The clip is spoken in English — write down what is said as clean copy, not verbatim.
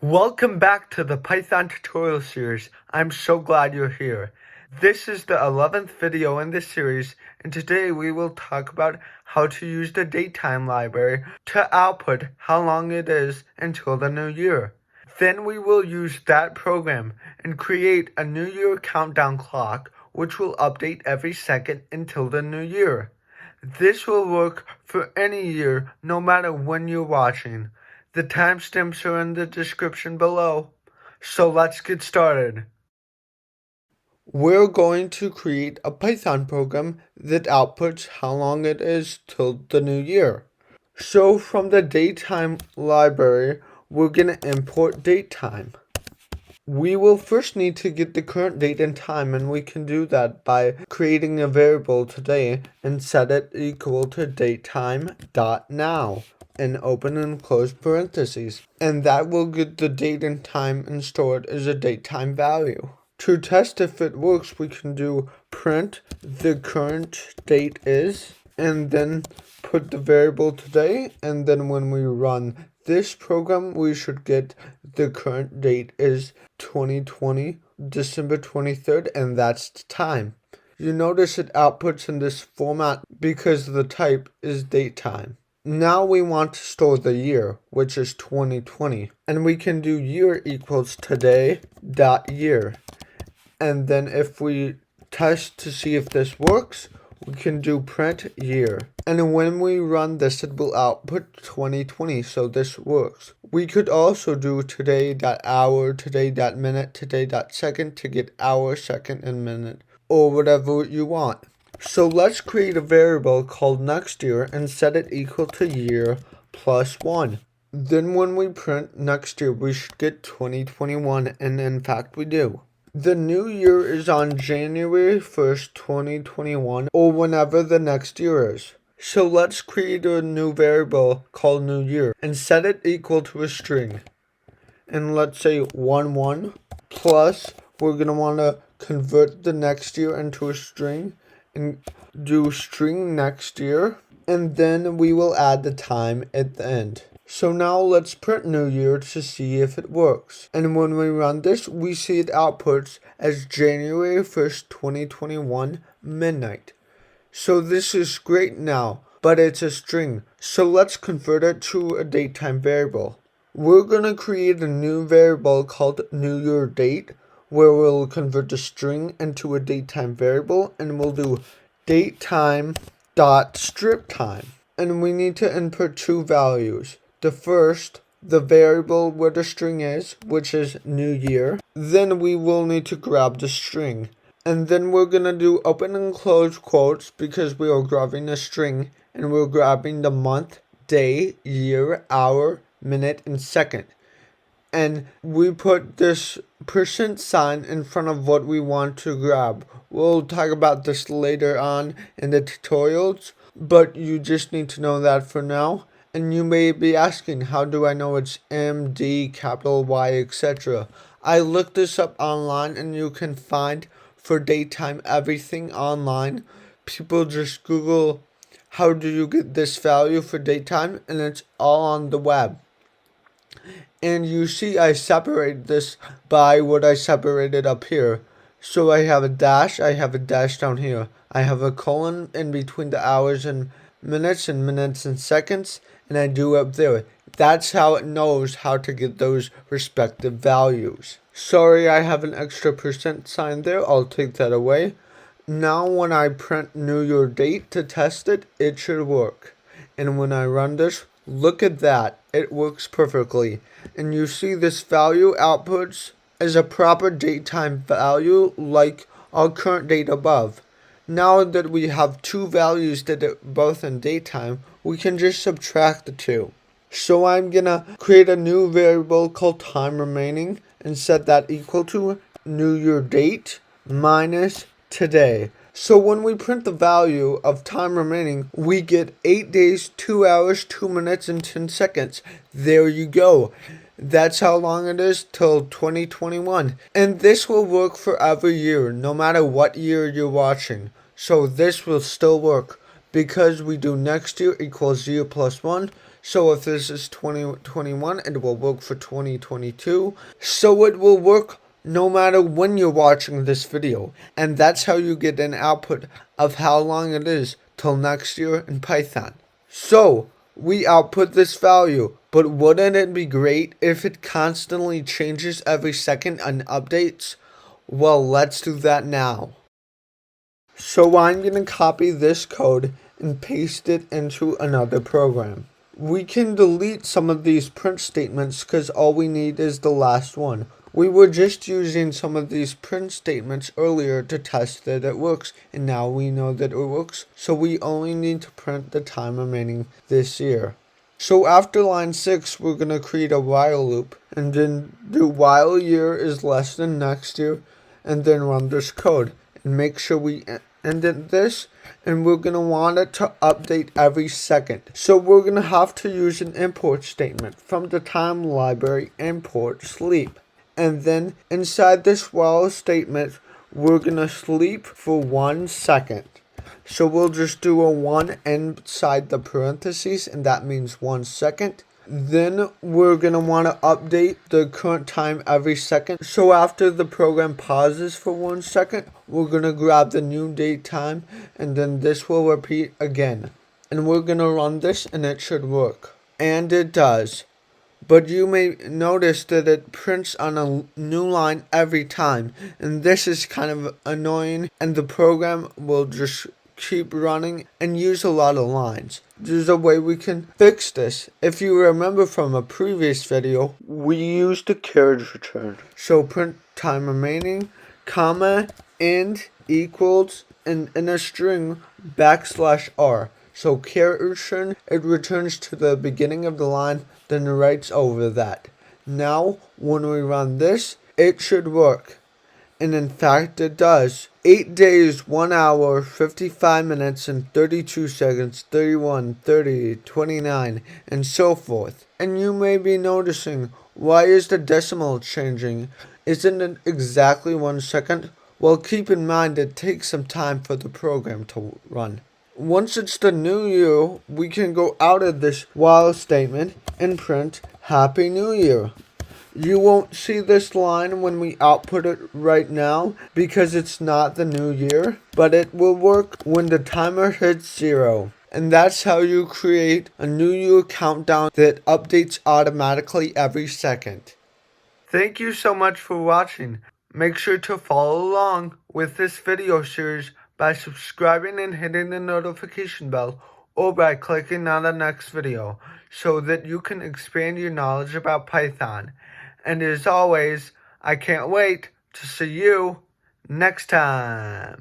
Welcome back to the Python tutorial series. I'm so glad you're here. This is the 11th video in this series, and today we will talk about how to use the datetime library to output how long it is until the new year. Then we will use that program and create a new year countdown clock, which will update every second until the new year. This will work for any year, no matter when you're watching. The timestamps are in the description below. So let's get started. We're going to create a Python program that outputs how long it is till the new year. So from the datetime library, we're going to import datetime. We will first need to get the current date and time, and we can do that by creating a variable today and set it equal to datetime.now. And open and close parentheses, and that will get the date and time and store it as a datetime value. To test if it works, we can do print the current date is, and then put the variable today, and then when we run this program, we should get the current date is 2020, December 23rd, and that's the time. You notice it outputs in this format because the type is datetime. Now we want to store the year, which is 2020, and we can do year equals today dot year. And then if we test to see if this works, we can do print year. And when we run this, it will output 2020, so this works. We could also do today dot hour, today dot minute, today dot second to get hour, second, and minute, or whatever you want. So let's create a variable called next year and set it equal to year plus 1. Then when we print next year, we should get 2021, and in fact we do. The new year is on January 1st, 2021, or whenever the next year is. So let's create a new variable called new year and set it equal to a string. And let's say 11 plus, we're going to want to convert the next year into a string and do string next year, and then we will add the time at the end. So now let's print new year to see if it works. And when we run this, we see it outputs as January 1st, 2021, midnight. So this is great now, but it's a string. So let's convert it to a datetime variable. We're going to create a new variable called new year date, where we'll convert the string into a datetime variable, and we'll do datetime dot strip time. And we need to input two values. The first, the variable where the string is, which is new year. Then we will need to grab the string. And then we're going to do open and close quotes because we are grabbing a string, and we're grabbing the month, day, year, hour, minute, and second. And we put this %sign in front of what we want to grab. We'll talk about this later on in the tutorials, but you just need to know that for now. And you may be asking, how do I know it's M, D, capital Y, etc.? I looked this up online, and you can find for datetime everything online. People just Google, how do you get this value for datetime? And it's all on the web. And you see I separated this by what I separated up here. So I have a dash down here. I have a colon in between the hours and minutes and seconds, and I do up there. That's how it knows how to get those respective values. Sorry, I have an extra %sign there. I'll take that away. Now when I print new year date to test it, it should work. And when I run this, look at that. It works perfectly. And you see this value outputs as a proper datetime value like our current date above. Now that we have two values that are both in datetime, we can just subtract the two. So I'm gonna create a new variable called time remaining and set that equal to new year date minus today. So when we print the value of time remaining, we get 8 days, 2 hours, 2 minutes, and 10 seconds. There you go. That's how long it is till 2021. And this will work for every year, no matter what year you're watching. So this will still work because we do next year equals year plus 1. So if this is 2021, it will work for 2022. So it will work no matter when you're watching this video. And that's how you get an output of how long it is till next year in Python. So we output this value, but wouldn't it be great if it constantly changes every second and updates? Well, let's do that now. So I'm going to copy this code and paste it into another program. We can delete some of these print statements because all we need is the last one. We were just using some of these print statements earlier to test that it works, and now we know that it works, so we only need to print the time remaining this year. So after line 6, we're going to create a while loop, and then do while year is less than next year, and then run this code, and make sure we indent this, and we're going to want it to update every second. So we're going to have to use an import statement from the time library import sleep. And then inside this while statement, we're going to sleep for 1 second. So we'll just do a 1 inside the parentheses, and that means 1 second. Then we're going to want to update the current time every second. So after the program pauses for 1 second, we're going to grab the new date time, and then this will repeat again. And we're going to run this, and it should work. And it does. But you may notice that it prints on a new line every time, and this is kind of annoying, and the program will just keep running and use a lot of lines. There's a way we can fix this. If you remember from a previous video, we used the carriage return. So print time remaining, comma, and equals, and in a string, \r. So carriage return, it returns to the beginning of the line, then writes over that. Now, when we run this, it should work. And in fact, it does. 8 days, 1 hour, 55 minutes, and 32 seconds, 31, 30, 29, and so forth. And you may be noticing, why is the decimal changing? Isn't it exactly 1 second? Well, keep in mind it takes some time for the program to run. Once it's the new year, we can go out of this while statement and print Happy New Year. You won't see this line when we output it right now because it's not the new year, but it will work when the timer hits 0. And that's how you create a new year countdown that updates automatically every second. Thank you so much for watching. Make sure to follow along with this video series by subscribing and hitting the notification bell, or by clicking on the next video so that you can expand your knowledge about Python. And as always, I can't wait to see you next time.